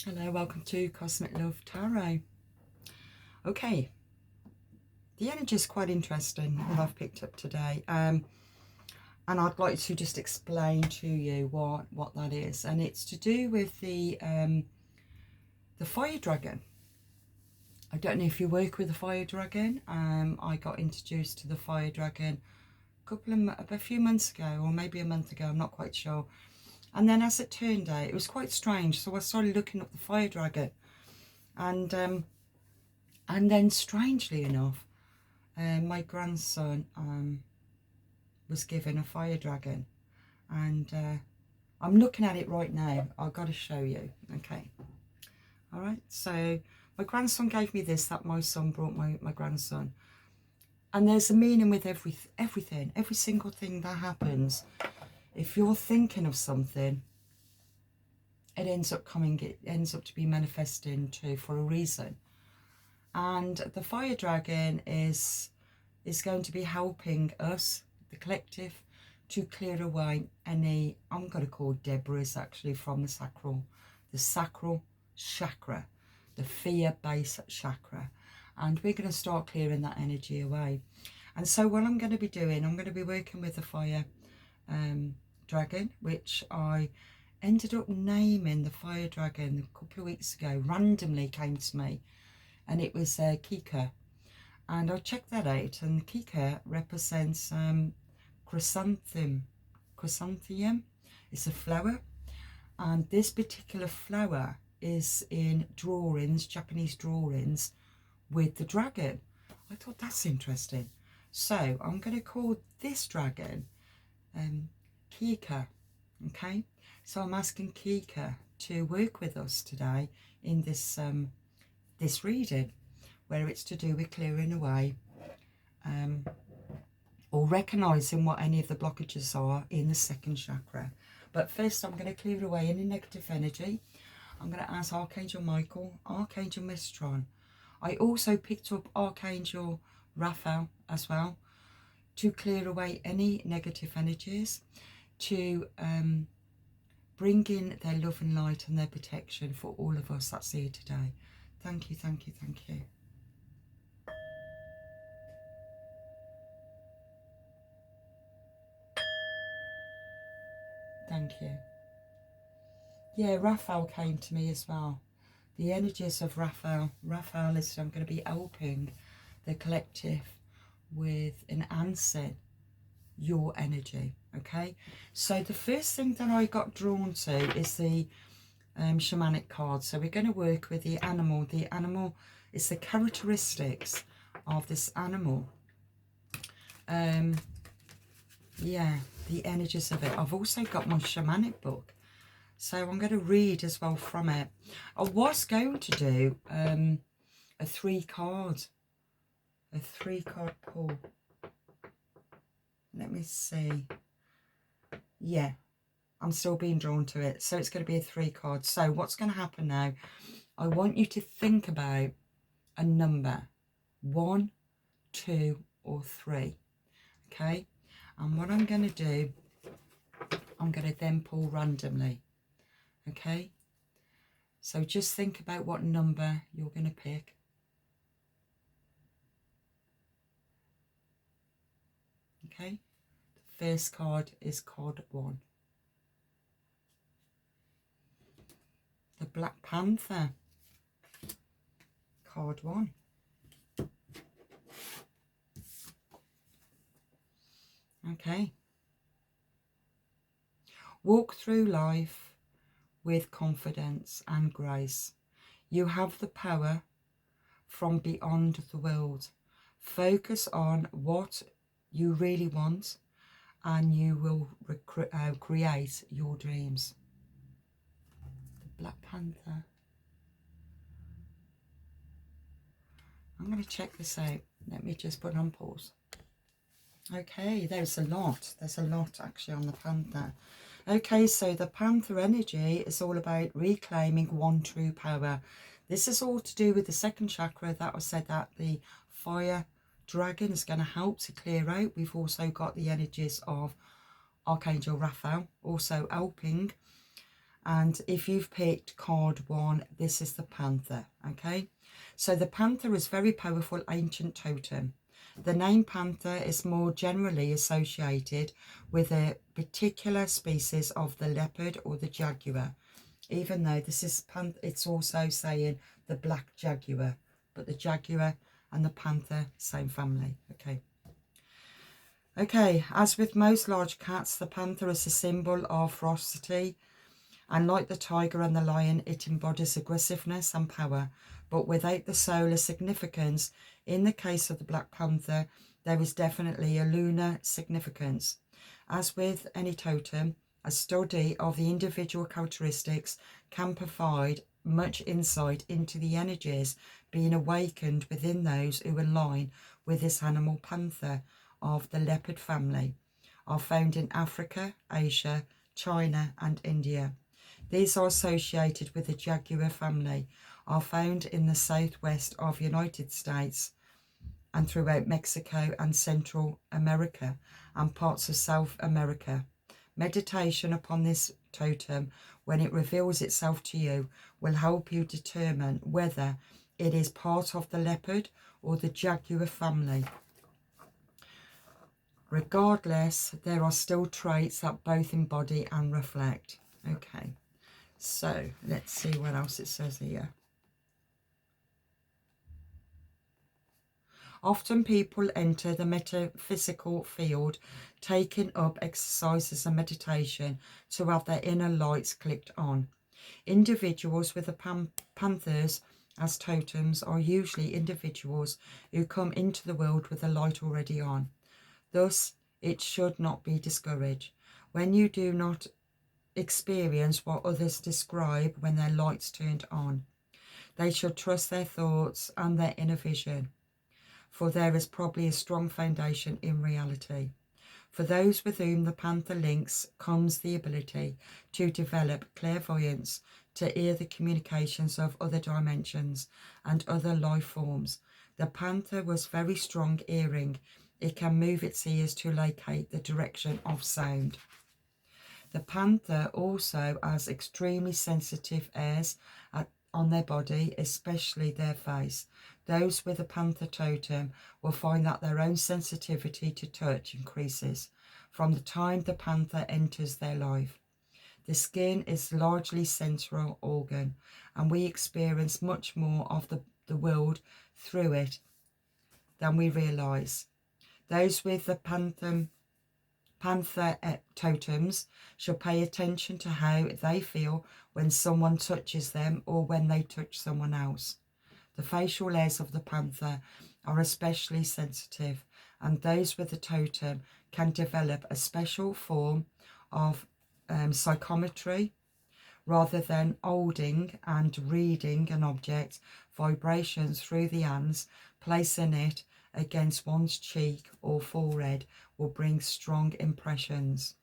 Hello, welcome to Cosmic Love Tarot. Okay, the energy is quite interesting what I've picked up today, and I'd like to just explain to you what that is, and it's to do with the fire dragon. I don't know if you work with the fire dragon. I got introduced to the fire dragon a few months ago, or maybe a month ago. I'm not quite sure. And then, as it turned out, it was quite strange. So I started looking up the fire dragon, and then, strangely enough, my grandson was given a fire dragon, and I'm looking at it right now. I've got to show you. Okay, all right. So my grandson gave me this that my son brought my grandson, and there's a meaning with everything, every single thing that happens. If you're thinking of something, it ends up to be manifesting to for a reason. And the fire dragon is going to be helping us, the collective, to clear away any, I'm going to call debris actually, from the sacral chakra, the fear base chakra. And we're going to start clearing that energy away. And so what I'm going to be doing, I'm going to be working with the fire dragon, which I ended up naming the fire dragon a couple of weeks ago. Randomly came to me, and it was Kika. And I checked that out, and Kika represents chrysanthemum. It's a flower, and this particular flower is in drawings, Japanese drawings, with the dragon. I thought that's interesting. So I'm going to call this dragon Kika. Okay, so I'm asking Kika to work with us today in this this reading, where it's to do with clearing away or recognizing what any of the blockages are in the second chakra. But first, I'm going to clear away any negative energy. I'm going to ask Archangel Michael, Archangel Mistron. I also picked up Archangel Raphael as well, to clear away any negative energies, to bring in their love and light and their protection for all of us that's here today. Thank you, thank you, thank you. Thank you. Yeah, Raphael came to me as well. The energies of Raphael. Raphael is, I'm going to be helping the collective with enhancing your energy. Okay, so the first thing that I got drawn to is the shamanic card. So we're going to work with the animal. The animal is the characteristics of this animal. Yeah, the energies of it. I've also got my shamanic book, so I'm going to read as well from it. I was going to do a three card pull. Let me see. Yeah, I'm still being drawn to it. So it's going to be a 3 card. So what's going to happen now? I want you to think about a number, 1, 2, or 3. Okay. And what I'm going to do, I'm going to then pull randomly. Okay. So just think about what number you're going to pick. Okay. The first card is card 1. The Black Panther. Card 1. Okay. Walk through life with confidence and grace. You have the power from beyond the world. Focus on what you really want, and you will create your dreams. The Black Panther. I'm going to check this out. Let me just put on pause. Okay, there's a lot. There's a lot actually on the Panther. Okay, so the Panther energy is all about reclaiming one true power. This is all to do with the second chakra that I said that the fire dragon is going to help to clear out. We've also got the energies of Archangel Raphael also helping. And if you've picked card 1, this is the panther, okay? So the panther is very powerful ancient totem. The name panther is more generally associated with a particular species of the leopard or the jaguar, even though this is it's also saying the black jaguar, but the jaguar and the panther, same family, okay? Okay, as with most large cats, the panther is a symbol of ferocity, and like the tiger and the lion, it embodies aggressiveness and power, but without the solar significance. In the case of the black panther, there is definitely a lunar significance. As with any totem, a study of the individual characteristics can provide much insight into the energies being awakened within those who align with this animal. Panther of the leopard family are found in Africa, Asia, China and India. These are associated with the jaguar family, are found in the southwest of United States and throughout Mexico and Central America and parts of South America. Meditation upon this totem, when it reveals itself to you, will help you determine whether it is part of the leopard or the jaguar family. Regardless, there are still traits that both embody and reflect. Okay, so let's see what else it says here. Often people enter the metaphysical field taking up exercises and meditation to have their inner lights clicked on. Individuals with the panthers as totems are usually individuals who come into the world with the light already on. Thus, it should not be discouraged when you do not experience what others describe when their lights turned on. They should trust their thoughts and their inner vision, for there is probably a strong foundation in reality. For those with whom the panther links comes the ability to develop clairvoyance, to hear the communications of other dimensions and other life forms. The panther was very strong hearing. It can move its ears to locate the direction of sound. The panther also has extremely sensitive hairs on their body, especially their face. Those with a panther totem will find that their own sensitivity to touch increases from the time the panther enters their life. The skin is largely central organ, and we experience much more of the world through it than we realise. Those with the panther totems should pay attention to how they feel when someone touches them or when they touch someone else. The facial hairs of the panther are especially sensitive, and those with the totem can develop a special form of psychometry. Rather than holding and reading an object, vibrations through the hands, placing it against one's cheek or forehead will bring strong impressions.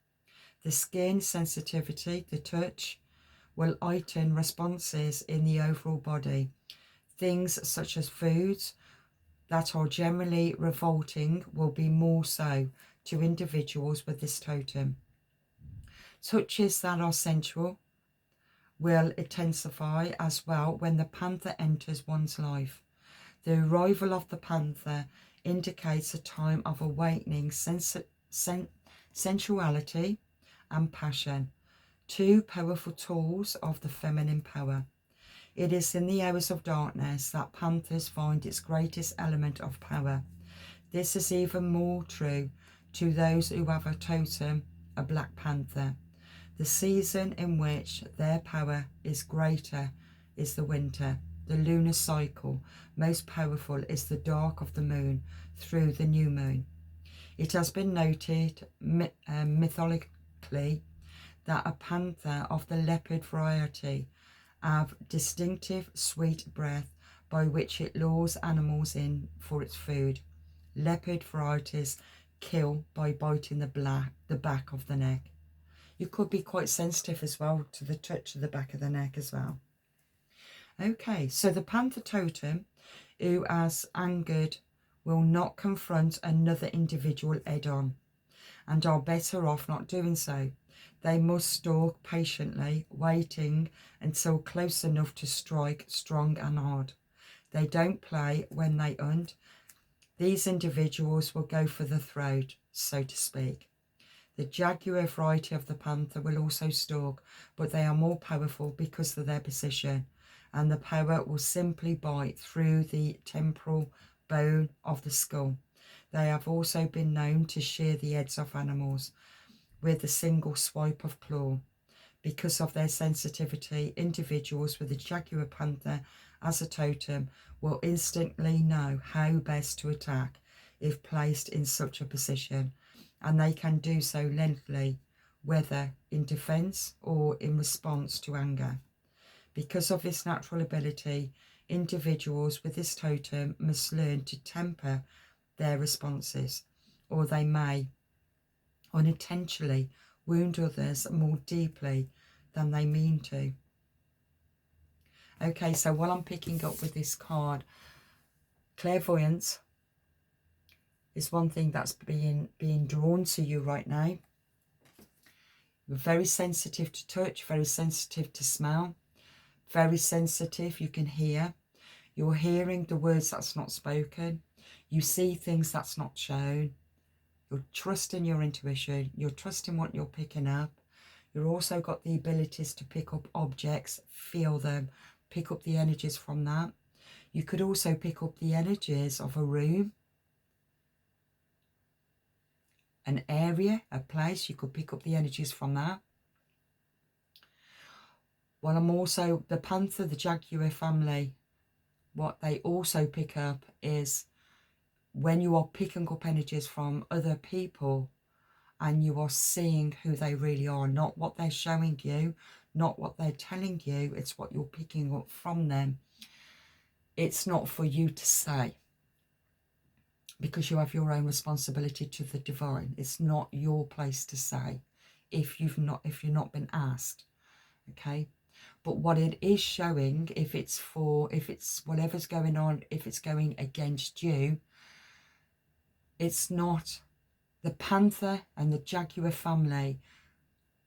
The skin sensitivity, the touch, will heighten responses in the overall body. Things such as foods that are generally revolting will be more so to individuals with this totem. Touches that are sensual will intensify as well when the panther enters one's life. The arrival of the panther indicates a time of awakening sensuality and passion, two powerful tools of the feminine power. It is in the hours of darkness that panthers find its greatest element of power. This is even more true to those who have a totem, a black panther. The season in which their power is greater is the winter. The lunar cycle, most powerful, is the dark of the moon through the new moon. It has been noted mythologically that a panther of the leopard variety have distinctive sweet breath by which it lures animals in for its food. Leopard varieties kill by biting the back of the neck. You could be quite sensitive as well to the touch of the back of the neck as well. Okay, so the panther totem who has angered will not confront another individual head on and are better off not doing so. They must stalk patiently, waiting until close enough to strike strong and hard. They don't play when they hunt. These individuals will go for the throat, so to speak. The jaguar variety of the panther will also stalk, but they are more powerful because of their position, and the power will simply bite through the temporal bone of the skull. They have also been known to shear the heads of animals with a single swipe of claw. Because of their sensitivity, individuals with the jaguar panther as a totem will instantly know how best to attack if placed in such a position, and they can do so lengthily, whether in defense or in response to anger. Because of this natural ability, individuals with this totem must learn to temper their responses, or they may unintentionally wound others more deeply than they mean to. Okay, so while I'm picking up with this card, clairvoyance is one thing that's being drawn to you right now. You're very sensitive to touch, very sensitive to smell, very sensitive, you can hear. You're hearing the words that's not spoken. You see things that's not shown. You're trusting your intuition. You're trusting what you're picking up. You've also got the abilities to pick up objects, feel them, pick up the energies from that. You could also pick up the energies of a room, an area, a place. You could pick up the energies from that. Well, I'm also the panther, the jaguar family. What they also pick up is when you are picking up energies from other people and you are seeing who they really are, not what they're showing you, not what they're telling you, it's what you're picking up from them. It's not for you to say, because you have your own responsibility to the divine. It's not your place to say if you've not been asked. Okay, but what it is showing, if it's whatever's going on, if it's going against you, it's not. The panther and the jaguar family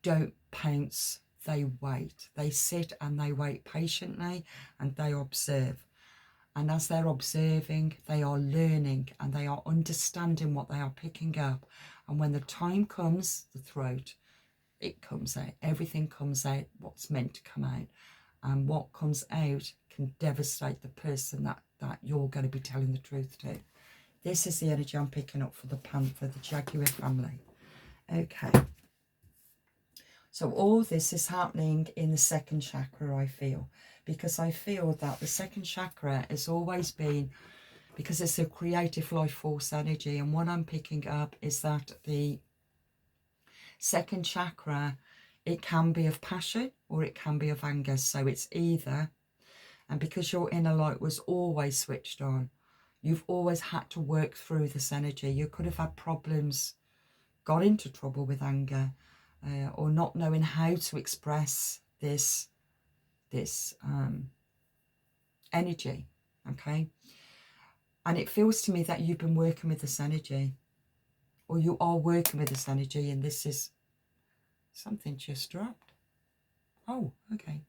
don't pounce, they wait. They sit and they wait patiently and they observe. And as they're observing, they are learning and they are understanding what they are picking up. And when the time comes, the throat, it comes out. Everything comes out what's meant to come out. And what comes out can devastate the person that you're going to be telling the truth to. This is the energy I'm picking up for the panther, the jaguar family. Okay. So all this is happening in the second chakra, I feel. Because I feel that the second chakra has always been, because it's a creative life force energy. And what I'm picking up is that the second chakra, it can be of passion or it can be of anger. So it's either, and because your inner light was always switched on, you've always had to work through this energy. You could have had problems, got into trouble with anger, or not knowing how to express this energy, okay? And it feels to me that you've been working with this energy, or you are working with this energy, and this is something just dropped. Oh, okay.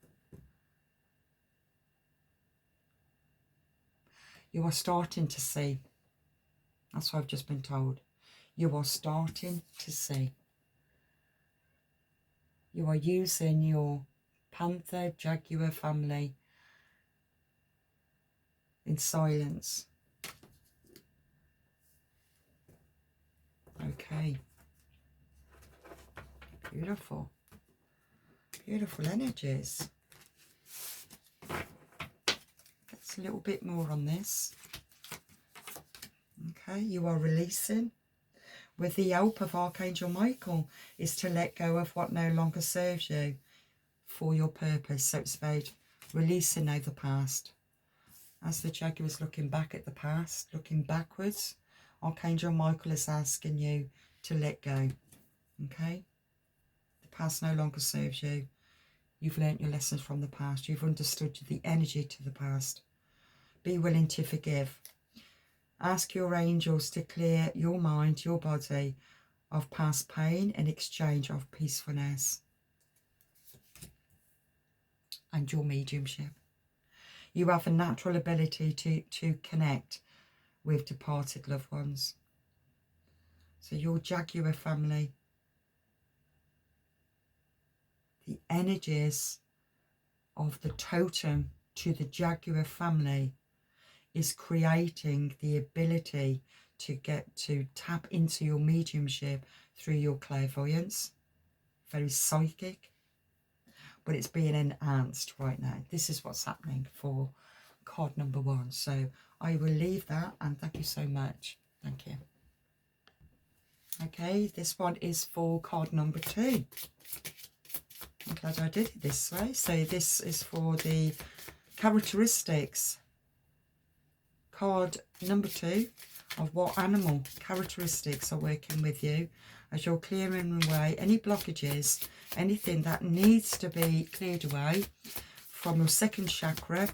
You are starting to see. That's what I've just been told. You are starting to see. You are using your panther, jaguar family in silence. Okay. Beautiful. Beautiful energies. Let's a little bit more on this. Okay, you are releasing. With the help of Archangel Michael, is to let go of what no longer serves you for your purpose. So it's about releasing now the past. As the jaguar is looking back at the past, looking backwards, Archangel Michael is asking you to let go. Okay? The past no longer serves you. You've learnt your lessons from the past. You've understood the energy to the past. Be willing to forgive. Ask your angels to clear your mind, your body of past pain in exchange of peacefulness and your mediumship. You have a natural ability to connect with departed loved ones. So your Jaguar family, the energies of the totem to the Jaguar family is creating the ability to get to tap into your mediumship through your clairvoyance. Very psychic, but it's being enhanced right now. This is what's happening for card number 1. So I will leave that, and thank you so much. Thank you. Okay, this one is for card number 2. I'm glad I did it this way. So this is for the characteristics. Card number 2 of what animal characteristics are working with you as you're clearing away any blockages, anything that needs to be cleared away from your second chakra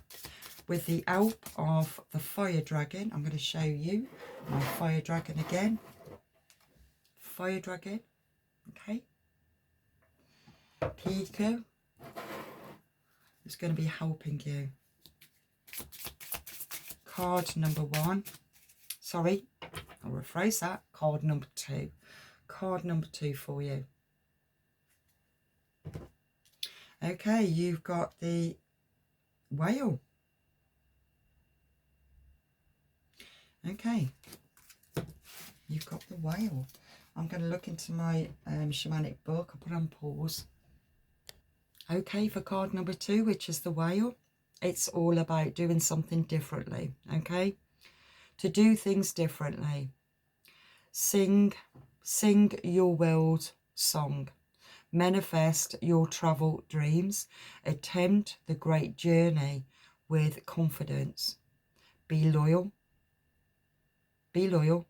with the help of the fire dragon. I'm going to show you my fire dragon again. Fire dragon, okay. Kiko is going to be helping you. Card number 1. Sorry, I'll rephrase that. Card number 2. Card number 2 for you. Okay, you've got the whale. Okay, you've got the whale. I'm going to look into my shamanic book. I'll put it on pause. Okay, for card number 2, which is the whale, it's all about doing something differently, okay? To do things differently. Sing your world song. Manifest your travel dreams. Attempt the great journey with confidence. Be loyal. Be loyal.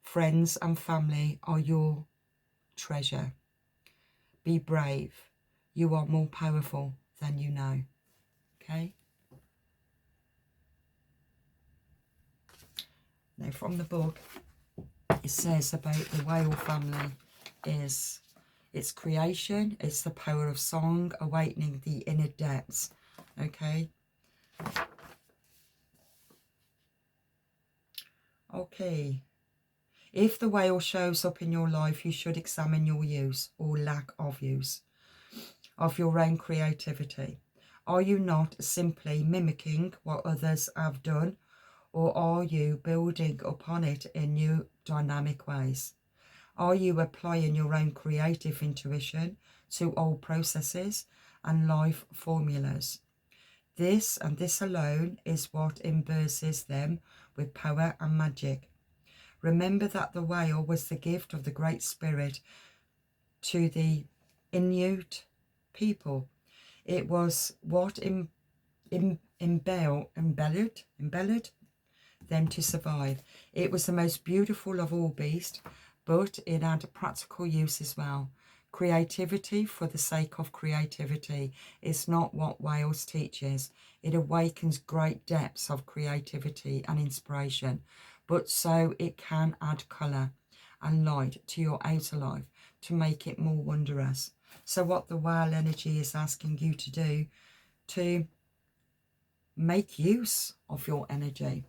Friends and family are your treasure. Be brave. You are more powerful than you know. Okay? Now from the book, it says about the whale family is its creation, it's the power of song, awakening the inner depths. Okay? Okay. If the whale shows up in your life, you should examine your use or lack of use of your own creativity. Are you not simply mimicking what others have done, or are you building upon it in new dynamic ways? Are you applying your own creative intuition to old processes and life formulas? This and this alone is what imbues them with power and magic. Remember that the whale was the gift of the Great Spirit to the Inuit people. It was what embellished them to survive. It was the most beautiful of all beasts, but it had a practical use as well. Creativity for the sake of creativity is not what Wales teaches. It awakens great depths of creativity and inspiration, but so it can add colour and light to your outer life to make it more wondrous. So what the whale energy is asking you to do, to make use of your energy,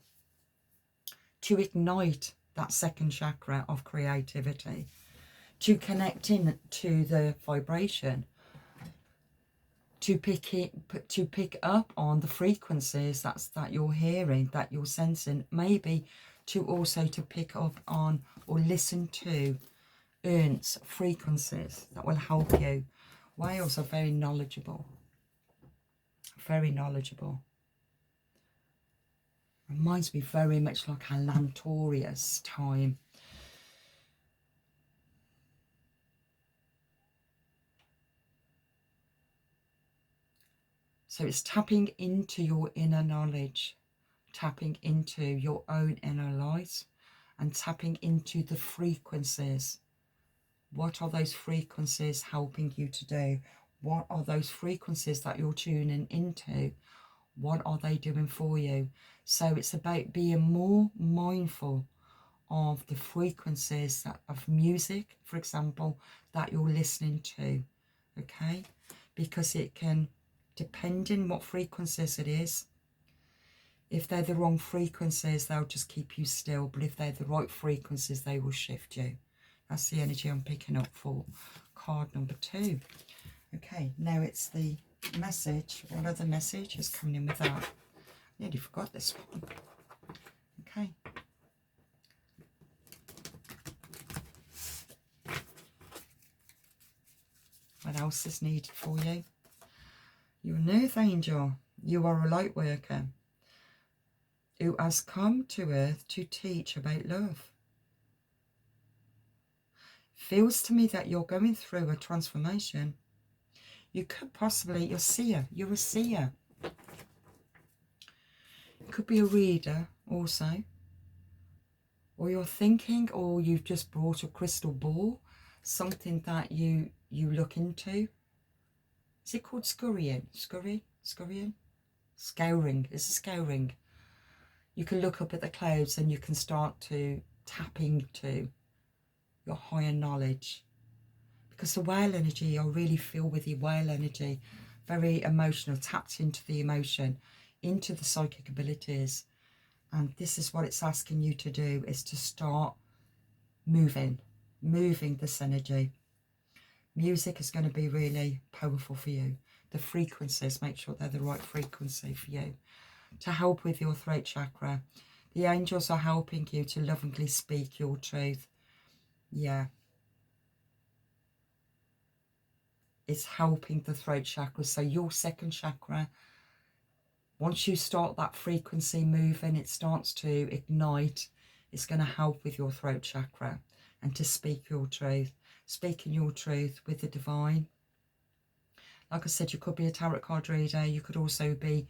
to ignite that second chakra of creativity, to connect in to the vibration, to pick up on the frequencies that you're hearing, that you're sensing, maybe to also to pick up on or listen to Ernst's frequencies that will help you. Whales are very knowledgeable. Very knowledgeable. Reminds me very much like a Lantorius time. So it's tapping into your inner knowledge, tapping into your own inner light, and tapping into the frequencies. What are those frequencies helping you to do? What are those frequencies that you're tuning into? What are they doing for you? So it's about being more mindful of the frequencies of music, for example, that you're listening to, okay? Because it can, depending what frequencies it is, if they're the wrong frequencies, they'll just keep you still. But if they're the right frequencies, they will shift you. That's the energy I'm picking up for card number 2. Okay, now it's the message. What other message is coming in with that? I nearly forgot this one. Okay. What else is needed for you? You're an earth angel. You are a light worker who has come to earth to teach about love. Feels to me that you're going through a transformation. You could possibly, you're a seer. It could be a reader also. Or you're thinking, or you've just brought a crystal ball, something that you look into. Is it called scurrying? Scurrying? Scouring. It's a scouring. You can look up at the clouds and you can start to tap into your higher knowledge. Because the whale energy, I really feel with the whale energy, very emotional, tapped into the emotion, into the psychic abilities. And this is what it's asking you to do, is to start moving this energy. Music is going to be really powerful for you. The frequencies, make sure they're the right frequency for you. To help with your throat chakra. The angels are helping you to lovingly speak your truth. Yeah. It's helping the throat chakra. So your second chakra, once you start that frequency moving, it starts to ignite. It's going to help with your throat chakra and to speak your truth. Speaking your truth with the divine. Like I said, you could be a tarot card reader. You could also be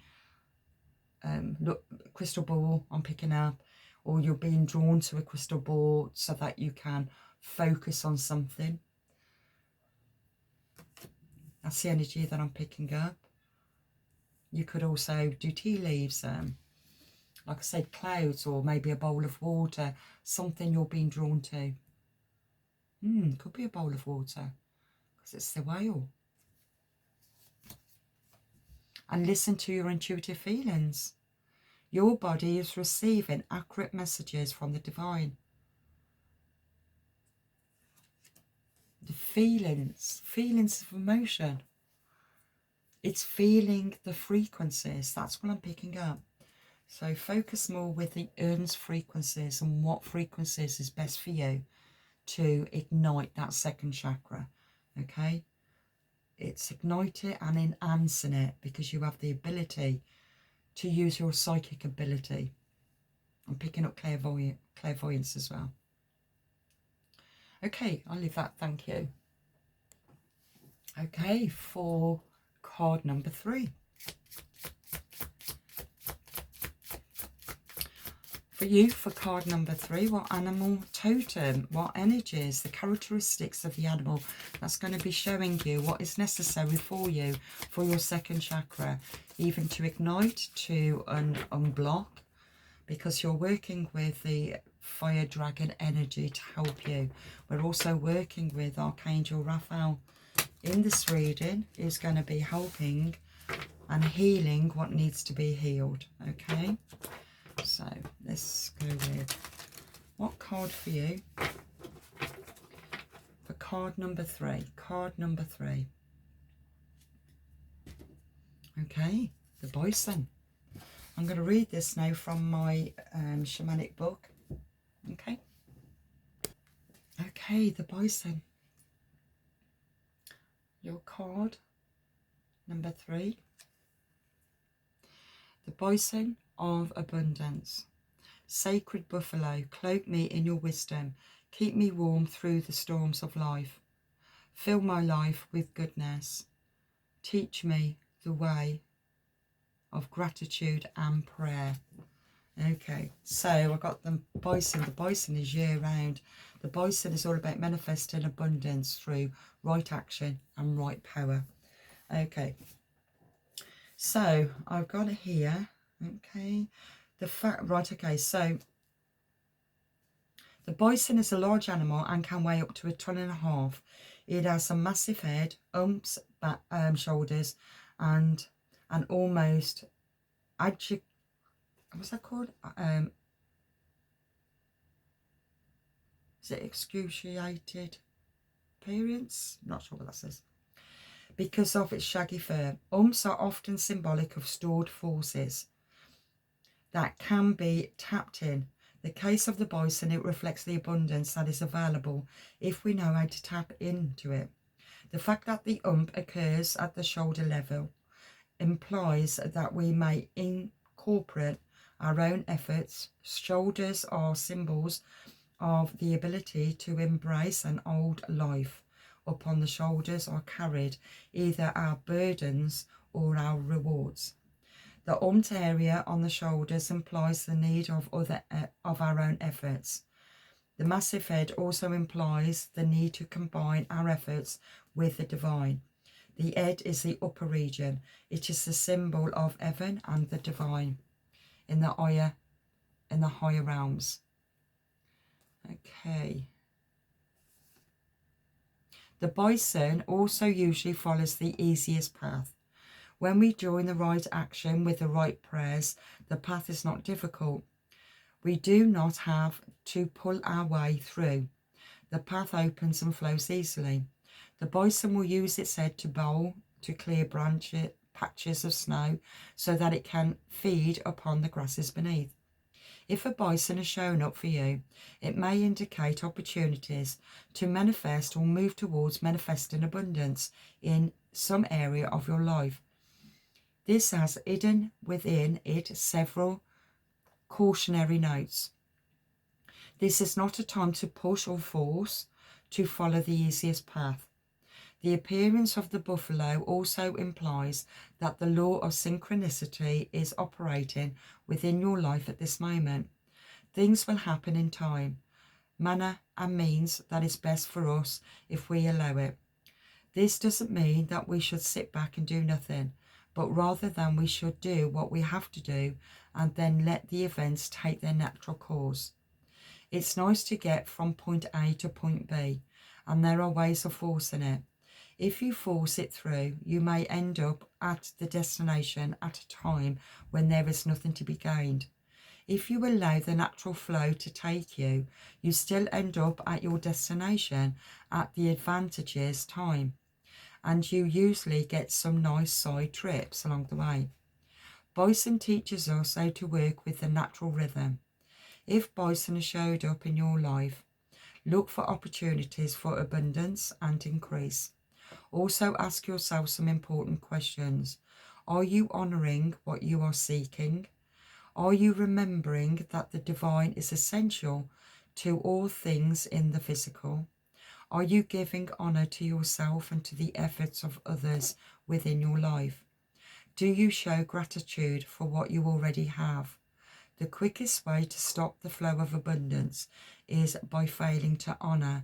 look, crystal ball I'm picking up, or you're being drawn to a crystal ball so that you can focus on something. That's the energy that I'm picking up. You could also do tea leaves, like I said, clouds, or maybe a bowl of water, something you're being drawn to. Could be a bowl of water, because it's the whale. And listen to your intuitive feelings. Your body is receiving accurate messages from the divine. The feelings of emotion. It's feeling the frequencies. That's what I'm picking up. So focus more with the earn's frequencies and what frequencies is best for you to ignite that second chakra. Okay? It's ignite it and enhancing it, because you have the ability to use your psychic ability. I'm picking up clairvoyance as well. Okay, I'll leave that. Thank you. Okay, for card number 3. For you, for card number 3, what animal totem, what energies, the characteristics of the animal that's going to be showing you what is necessary for you, for your second chakra, even to ignite, to unblock, because you're working with the fire dragon energy to help you. We're also working with Archangel Raphael in this reading, who's going to be helping and healing what needs to be healed. Okay, so let's go with what card for you for card number 3. Card number 3. Okay, the bison. I'm going to read this now from my shamanic book. Okay. Okay, the bison. Your card number 3. The bison of abundance. Sacred buffalo, cloak me in your wisdom. Keep me warm through the storms of life. Fill my life with goodness. Teach me the way of gratitude and prayer. Okay, so I got the bison. The bison is year round. The bison is all about manifesting abundance through right action and right power. Okay, so I've got it here. Okay, the fact, right, okay, so The bison is a large animal and can weigh up to 1.5 tons. It has a massive head, humps, shoulders, and an almost what's that called? Is it excruciated appearance? Not sure what that says. Because of its shaggy fur, humps are often symbolic of stored forces that can be tapped in. The case of the bison, it reflects the abundance that is available if we know how to tap into it. The fact that the hump occurs at the shoulder level implies that we may incorporate our own efforts. Shoulders are symbols of the ability to embrace an old life. Upon the shoulders are carried either our burdens or our rewards. The humped area on the shoulders implies the need of our own efforts. The massive head also implies the need to combine our efforts with the divine. The head is the upper region. It is the symbol of heaven and the divine in the higher realms. Okay. The bison also usually follows the easiest path. When we join the right action with the right prayers, the path is not difficult. We do not have to pull our way through. The path opens and flows easily. The bison will use its head to bowl, to clear patches of snow so that it can feed upon the grasses beneath. If a bison has shown up for you, it may indicate opportunities to manifest or move towards manifesting abundance in some area of your life. This has hidden within it several cautionary notes. This is not a time to push or force to follow the easiest path. The appearance of the buffalo also implies that the law of synchronicity is operating within your life at this moment. Things will happen in time, manner and means that is best for us if we allow it. This doesn't mean that we should sit back and do nothing, but rather than we should do what we have to do and then let the events take their natural course. It's nice to get from point A to point B, and there are ways of forcing it. If you force it through, you may end up at the destination at a time when there is nothing to be gained. If you allow the natural flow to take you, you still end up at your destination at the advantageous time, and you usually get some nice side trips along the way. Bison teaches us how to work with the natural rhythm. If bison has showed up in your life, look for opportunities for abundance and increase. Also ask yourself some important questions. Are you honouring what you are seeking? Are you remembering that the divine is essential to all things in the physical? Are you giving honour to yourself and to the efforts of others within your life? Do you show gratitude for what you already have? The quickest way to stop the flow of abundance is by failing to honour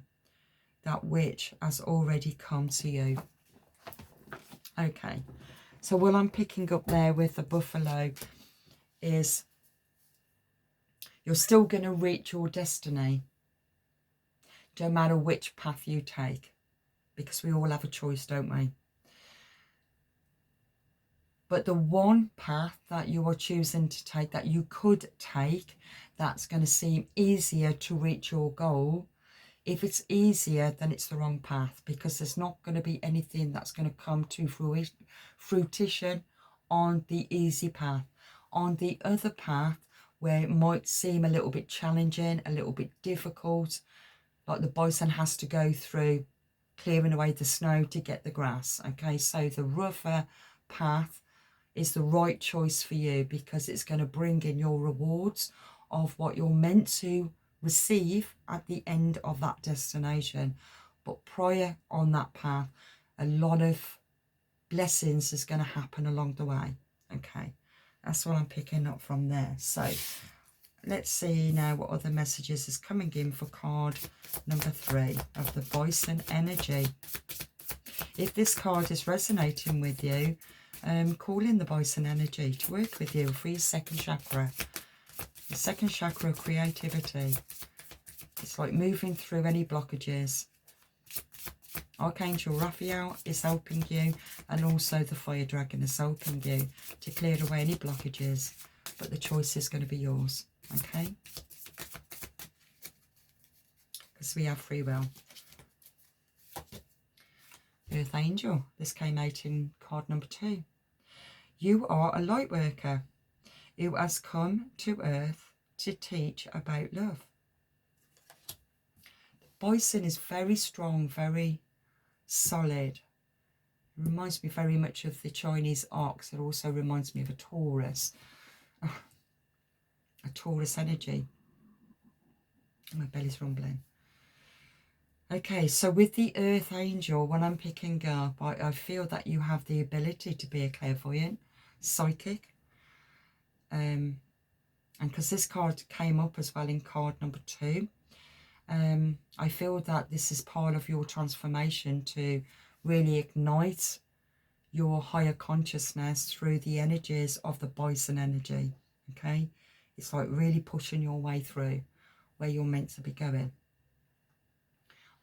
that which has already come to you. Okay, so what I'm picking up there with the buffalo is you're still going to reach your destiny, no matter which path you take, because we all have a choice, don't we? But the one path that you are choosing to take, that you could take, that's going to seem easier to reach your goal. If it's easier, then it's the wrong path, because there's not going to be anything that's going to come to fruition on the easy path. On the other path, where it might seem a little bit challenging, a little bit difficult, like the bison has to go through clearing away the snow to get the grass. Okay, so the rougher path is the right choice for you, because it's going to bring in your rewards of what you're meant to receive at the end of that destination. But prior on that path, a lot of blessings is going to happen along the way. Okay, that's what I'm picking up from there. So let's see now what other messages is coming in for card number 3 of the bison energy. If this card is resonating with you, call in the bison energy to work with you for your second chakra. The second chakra of creativity. It's like moving through any blockages. Archangel Raphael is helping you, and also the fire dragon is helping you to clear away any blockages, but the choice is going to be yours, okay? Because we have free will. Earth Angel, this came out in card number 2. You are a light worker who has come to Earth to teach about love. The bison is very strong, very solid. It reminds me very much of the Chinese ox. It also reminds me of a Taurus. A Taurus energy. My belly's rumbling. Okay, so with the Earth Angel, when I'm picking up, I feel that you have the ability to be a clairvoyant, psychic. And because this card came up as well in card number 2, I feel that this is part of your transformation to really ignite your higher consciousness through the energies of the bison energy, okay? It's like really pushing your way through where you're meant to be going.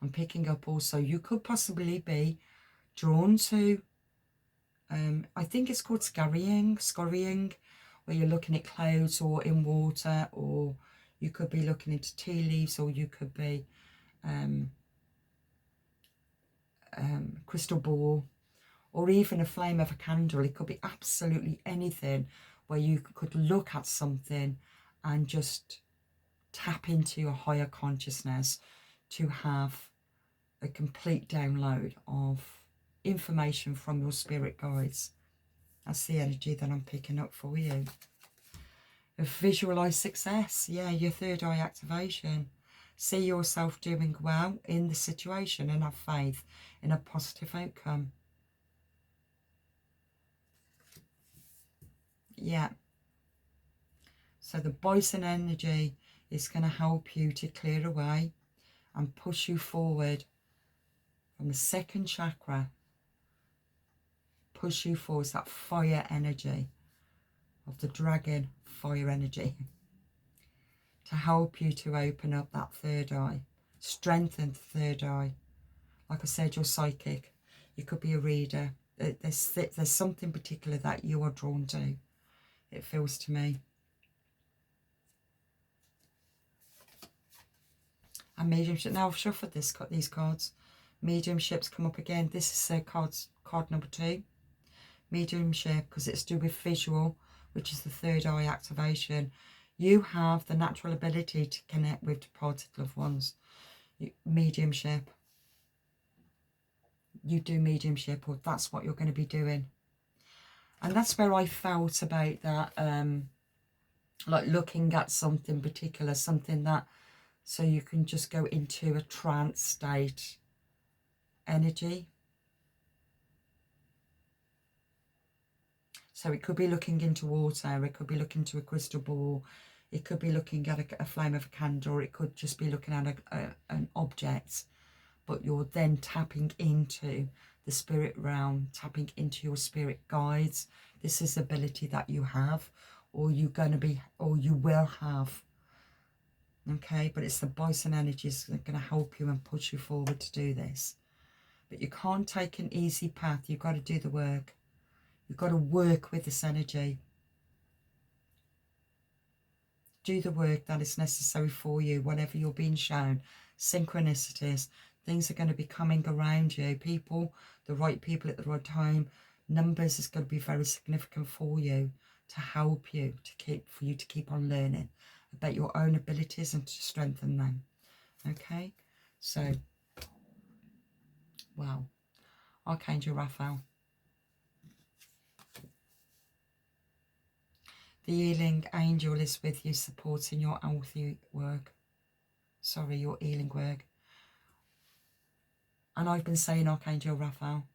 I'm picking up also, you could possibly be drawn to, I think it's called scurrying, where you're looking at clouds or in water, or you could be looking into tea leaves, or you could be crystal ball, or even a flame of a candle. It could be absolutely anything where you could look at something and just tap into your higher consciousness to have a complete download of information from your spirit guides. That's the energy that I'm picking up for you. Visualize success. Yeah, your third eye activation. See yourself doing well in the situation and have faith in a positive outcome. Yeah. So the bison energy is going to help you to clear away and push you forward from the second chakra. Push you forward, that fire energy of the dragon, fire energy, to help you to open up that third eye, strengthen the third eye. Like I said, you're psychic. You could be a reader. There's something particular that you are drawn to, it feels to me. And mediumship. Now I've shuffled these cards. Mediumship's come up again. This is card number 2. Mediumship, because it's to do with visual, which is the third eye activation. You have the natural ability to connect with departed loved ones. Mediumship. You do mediumship, or that's what you're going to be doing. And that's where I felt about that, like looking at something particular, something that, so you can just go into a trance state energy. So it could be looking into water, it could be looking to a crystal ball, it could be looking at a flame of a candle, or it could just be looking at an object. But you're then tapping into the spirit realm, tapping into your spirit guides. This is the ability that you have, or you're going to be, or you will have. Okay, but it's the bison energies that are going to help you and push you forward to do this. But you can't take an easy path. You've got to do the work. You've got to work with this energy. Do the work that is necessary for you, whatever you're being shown. Synchronicities. Things are going to be coming around you. People, the right people at the right time. Numbers is going to be very significant for you, to help you, for you to keep on learning about your own abilities and to strengthen them. Okay, so, wow. Archangel Raphael. The healing angel is with you, supporting your healthy work. Sorry, your healing work. And I've been saying Archangel Raphael.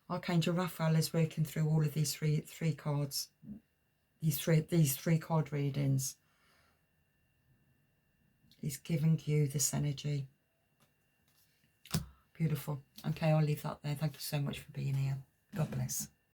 Archangel Raphael is working through all of these three cards. These three card readings. He's giving you this energy. Beautiful. Okay, I'll leave that there. Thank you so much for being here. God bless.